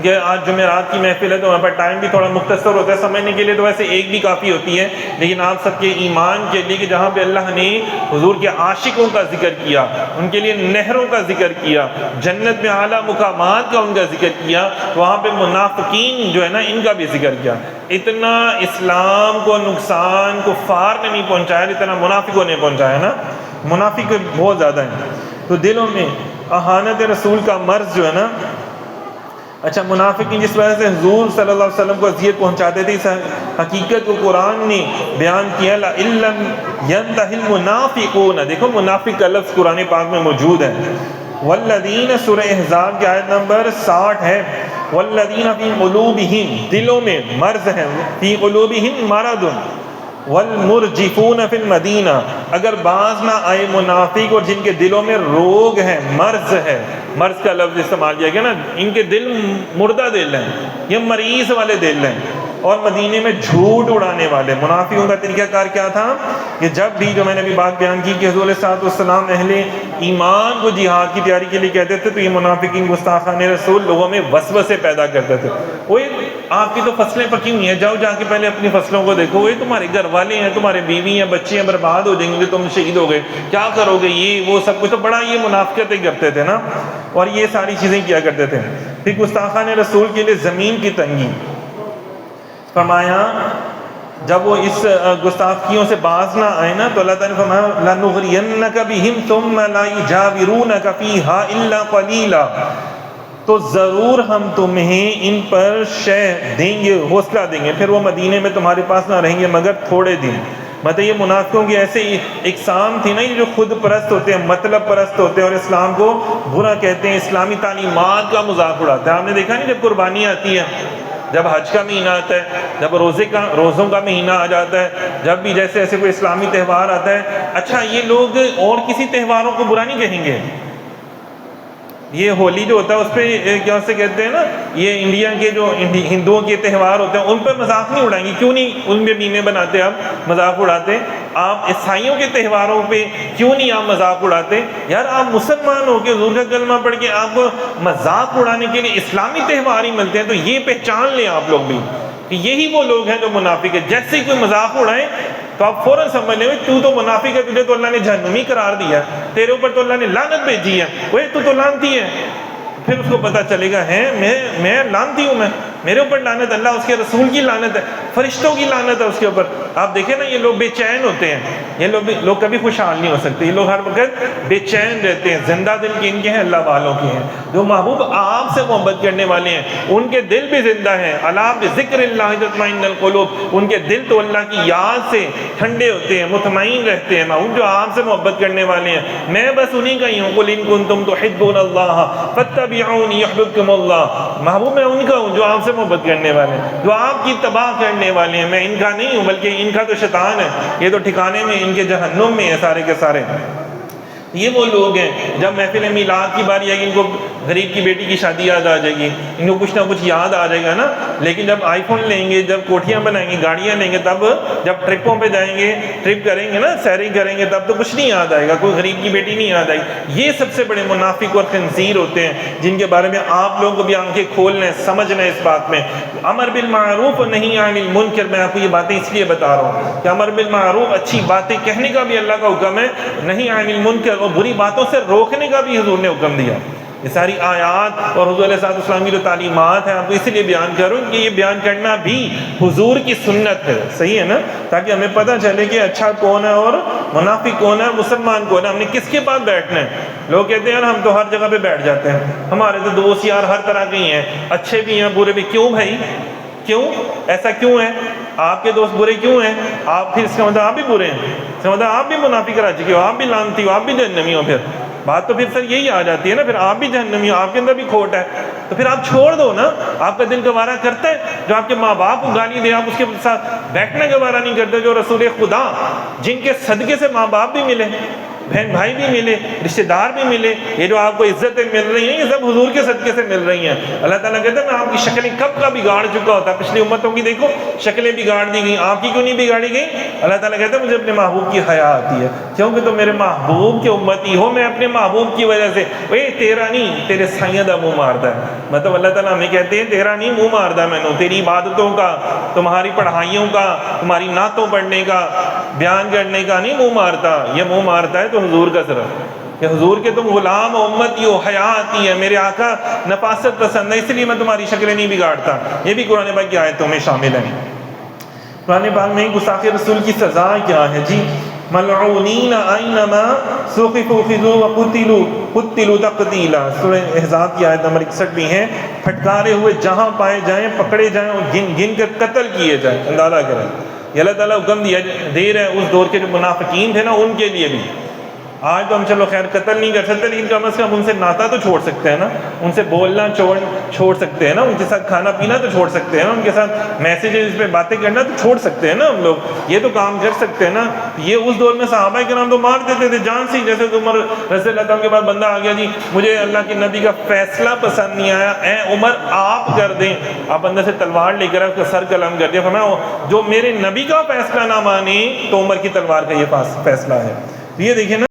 کہ آج جمعرات کی محفل ہے تو وہاں پر ٹائم بھی تھوڑا مختصر ہوتا ہے سمجھنے کے لیے، تو ویسے ایک بھی کافی ہوتی ہے، لیکن آپ سب کے ایمان کے لیے کہ جہاں پہ اللہ نے حضور کے عاشقوں کا ذکر کیا، ان کے لیے نہروں کا ذکر کیا، جنت میں اعلیٰ مقامات کا ان کا ذکر کیا، وہاں پہ منافقین جو ہے نا ان کا بھی ذکر کیا۔ اتنا اسلام کو نقصان کفار نے نہیں پہنچایا اتنا منافقوں نے پہنچایا نا، منافق بہت زیادہ ہیں۔ تو دلوں میں اہانت رسول کا مرض جو ہے نا، اچھا منافقین جس وجہ سے حضور صلی اللہ علیہ وسلم کو اذیت پہنچاتے تھے، اس حقیقت کو قرآن نے بیان کیا، لَإِلَّمْ يَنْتَهِ الْمُنَافِقُونَ، دیکھو منافق کا لفظ قرآن پاک میں موجود ہے۔ وَالَّذِينَ سورہ احزاب کی آیت نمبر 60 ہے، وَالَّذِينَ فِي قُلُوبِهِمْ، دلوں میں مرض ہے، فِي قُلُوبِهِمْ مَرَضٌ وَالْمُرْجِفُونَ فِي الْمَدِينَةِ، اگر باز نہ آئے منافق اور جن کے دلوں میں روگ ہے، مرض ہے، مرض کا لفظ استعمال کیا گیا نا، ان کے دل مردہ دل ہیں، یہ مریض والے دل ہیں، اور مدینے میں جھوٹ اڑانے والے۔ منافقوں کا طریقہ کار کیا تھا کہ جب بھی، جو میں نے ابھی بات بیان کی کہ حضور علیہ الصلوۃ والسلام اہل ایمان کو جہاد کی تیاری کے لیے کہتے تھے، تو یہ منافقین گستاخان رسول لوگوں میں وسوسے پیدا کرتے تھے۔ وہ آپ کی تو فصلیں پکی ہوئی ہیں، جاؤ جا کے پہلے اپنی فصلوں کو دیکھو، وہ تمہارے گھر والے ہیں، تمہارے بیوی ہیں، بچے ہیں، برباد ہو جائیں گے، تم شہید ہو گئے، کیا کرو گے، یہ وہ سب کچھ، تو بڑا یہ منافقتیں کرتے تھے نا، اور یہ ساری چیزیں کیا کرتے تھے۔ پھر گستاخان رسول کے لیے زمین کی تنگی، فرمایا جب وہ اس گستاخیوں سے باز نہ آئے نا تو اللہ تعالیٰ نے فرمایا لَنُغْرِيَنَّكَ بِهِمْ ثُمَّ لَا يُجَاوِرُونَكَ فِيهَا إِلَّا قَلِيلًا، تو ضرور ہم تمہیں ان پر شے دیں گے، حوصلہ دیں گے، پھر وہ مدینے میں تمہارے پاس نہ رہیں گے مگر تھوڑے دن۔ مطلب یہ منافقوں کی ایسے اقسام تھی نا، یہ جو خود پرست ہوتے ہیں، مطلب پرست ہوتے ہیں، اور اسلام کو برا کہتے ہیں، اسلامی تعلیمات کا مذاق اڑاتے ہیں۔ آپ نے دیکھا نہیں جب قربانی آتی ہے، جب حج کا مہینہ آتا ہے، جب روزوں کا مہینہ آ جاتا ہے، جب بھی جیسے ایسے کوئی اسلامی تہوار آتا ہے، اچھا یہ لوگ اور کسی تہواروں کو برا نہیں کہیں گے۔ یہ ہولی جو ہوتا ہے اس پہ کیا سے کہتے ہیں نا، یہ انڈیا کے جو ہندوؤں کے تہوار ہوتے ہیں ان پہ مذاق نہیں اڑائیں گے، کیوں نہیں ان پہ بیمے بناتے آپ، مذاق اڑاتے؟ آپ عیسائیوں کے تہواروں پہ کیوں نہیں آپ مذاق اڑاتے؟ یار آپ مسلمان ہو کے حضور کا کلمہ پڑھ کے آپ مذاق اڑانے کے لیے اسلامی تہوار ہی ملتے ہیں، تو یہ پہچان لیں آپ لوگ بھی کہ یہی وہ لوگ ہیں جو منافق ہیں۔ جیسے ہی کوئی مذاق اڑائے تو آپ فوراً سمجھ لیں تو منافق ہے، تجھے تو اللہ نے جہنمی قرار دیا ہے، تیرے اوپر تو اللہ نے لعنت بھیجی ہے، وہ تو لعنتی ہے۔ پھر اس کو پتہ چلے گا ہے میں لعنتی ہوں، میں میرے اوپر لعنت، اللہ اس کے رسول کی لعنت ہے، فرشتوں کی لعنت ہے اس کے اوپر۔ آپ دیکھیں نا یہ لوگ بے چین ہوتے ہیں، یہ لوگ کبھی خوشحال نہیں ہو سکتے، یہ لوگ ہر وقت بے چین رہتے ہیں۔ زندہ دل کے ان کے ہیں، اللہ والوں کے ہیں، جو محبوب آپ سے محبت کرنے والے ہیں ان کے دل بھی زندہ ہیں۔ الا بذکر اللہ تطمئن القلوب، ان کے دل تو اللہ کی یاد سے ٹھنڈے ہوتے ہیں، مطمئن رہتے ہیں۔ محبوب جو آپ سے محبت کرنے والے ہیں، میں بس انہی کا ہی ہوں، قل ان کنتم تحبون اللہ فاتبعونی یحببکم اللہ، محبوب میں ان کا ہوں جو آپ سے محبت کرنے والے ہیں، جو آپ کی تباہ کرنے والے ہیں، میں ان کا نہیں ہوں، بلکہ ان کا تو شیطان ہے، یہ تو ٹھکانے میں ان کے جہنم میں ہیں سارے کے سارے۔ یہ وہ لوگ ہیں جب محفل میلاد کی باری آئے گی ان کو غریب کی بیٹی کی شادی یاد آ جائے گی، ان کو کچھ نہ کچھ یاد آ جائے گا نا، لیکن جب آئی فون لیں گے، جب کوٹھیاں بنائیں گے، گاڑیاں لیں گے، تب جب ٹرپوں پہ جائیں گے، ٹرپ کریں گے نا، سیرنگ کریں گے، تب تو کچھ نہیں یاد آئے گا، کوئی غریب کی بیٹی نہیں یاد آئے گی۔ یہ سب سے بڑے منافق اور خنزیر ہوتے ہیں جن کے بارے میں آپ لوگوں کو بھی آنکھیں کھولنا ہے، سمجھنا ہے اس بات میں۔ امر بالمعروف اور نہی عن المنکر، میں آپ کو یہ باتیں اس لیے بتا رہا ہوں کہ امر بالمعروف اچھی باتیں کہنے کا بھی اللہ کا حکم ہے، نہی عن المنکر اور بری باتوں سے روکنے کا بھی حضور نے حکم دیا۔ یہ ساری آیات اور حضور علیہ السلام کی جو تعلیمات ہیں آپ کو اس لیے بیان کروں کہ یہ بیان کرنا بھی حضور کی سنت ہے، صحیح ہے نا، تاکہ ہمیں پتہ چلے کہ اچھا کون ہے اور منافق کون ہے، مسلمان کون ہے، ہم نے کس کے پاس بیٹھنا ہے۔ لوگ کہتے ہیں یار ہم تو ہر جگہ پہ بیٹھ جاتے ہیں، ہمارے تو دوست یار ہر طرح کے ہی ہیں، اچھے بھی ہیں برے بھی۔ کیوں بھائی، کیوں ایسا کیوں ہے؟ آپ کے دوست برے کیوں ہیں؟ آپ پھر اس کا مطلب آپ بھی برے ہیں، اس کا مطلب آپ بھی منافق رہ چکے ہو، آپ بھی لعنتی ہو، آپ بھی جہنمی ہو۔ پھر بات تو پھر سر یہی آ جاتی ہے نا، پھر آپ بھی جہنمی ہو، آپ کے اندر بھی کھوٹ ہے، تو پھر آپ چھوڑ دو نا۔ آپ کا دل گوارا کرتا ہے جو آپ کے ماں باپ کو گالی دے، آپ اس کے ساتھ بیٹھنا گوارا نہیں کرتے، جو رسول خدا جن کے صدقے سے ماں باپ بھی ملے، بہن بھائی بھی ملے، رشتہ دار بھی ملے، یہ جو آپ کو عزتیں مل رہی ہیں یہ سب حضور کے صدقے سے مل رہی ہیں۔ اللہ تعالیٰ کہتا ہے میں آپ کی شکلیں کب کا بگاڑ چکا ہوتا، پچھلی امتوں کی دیکھو شکلیں بگاڑ دی گئیں، آپ کی کیوں نہیں بگاڑی گئی؟ اللہ تعالیٰ کہتا ہے مجھے اپنے محبوب کی حیا آتی ہے، کیونکہ تم میرے محبوب کے امتی ہو، میں اپنے محبوب کی وجہ سے تیرا نہیں تیرے سائیں دا منہ ماردا ہے، مطلب اللہ تعالیٰ ہمیں کہتے ہیں تیرا نہیں منہ ماردا میں نے، تیری عبادتوں کا، تمہاری پڑھائیوں کا، تمہاری نعتوں پڑھنے کا، بیان کرنے کا نہیں منہ مارتا، یہ منہ مارتا ہے تو حضور کا صرف کہ حضور کے تم غلام و امتی ہو، حیا آتی ہے، میرے آقا نفاست پسند ہے، اس لیے میں تمہاری شکلیں نہیں بگاڑتا۔ یہ بھی قرآن پاک کی آیتوں میں شامل ہے۔ قرآن پاک میں گستاخ رسول کی سزا کیا ہے جی؟ ملعونین اینما ثقفوا خذوا وقتلوا قتلوا تقتیلا، سورہ احزاب کی آیت نمبر 61 بھی ہے، پھٹکارے ہوئے جہاں پائے جائیں پکڑے جائیں اور گن گن کر قتل کیے جائیں۔ اندازہ کریں یہ اللہ تعالیٰ حکم دے رہا ہے اس دور کے جو منافقین تھے نا ان کے لیے بھی۔ آج تو ہم چلو خیر قتل نہیں کر سکتے لیکن کم از کم ان سے ناتا تو چھوڑ سکتے ہیں نا، ان سے بولنا چھوڑ سکتے ہیں نا، ان کے ساتھ کھانا پینا تو چھوڑ سکتے ہیں نا، ان کے ساتھ میسیجز پہ باتیں کرنا تو چھوڑ سکتے ہیں نا ہم لوگ، یہ تو کام کر سکتے ہیں نا۔ یہ اس دور میں صحابہ کرام تو مار دیتے تھے جان سے، جیسے عمر رضی اللہ عنہ کے بعد بندہ آ گیا جی مجھے اللہ کے نبی کا فیصلہ پسند نہیں آیا، اے عمر آپ کر دیں، آپ اندر سے تلوار لے کر اس کا سر قلم کر دیا، فرمایا جو میرے نبی کا فیصلہ نہ مانے تو عمر کی تلوار کا یہ فیصلہ ہے۔ یہ دیکھیں نا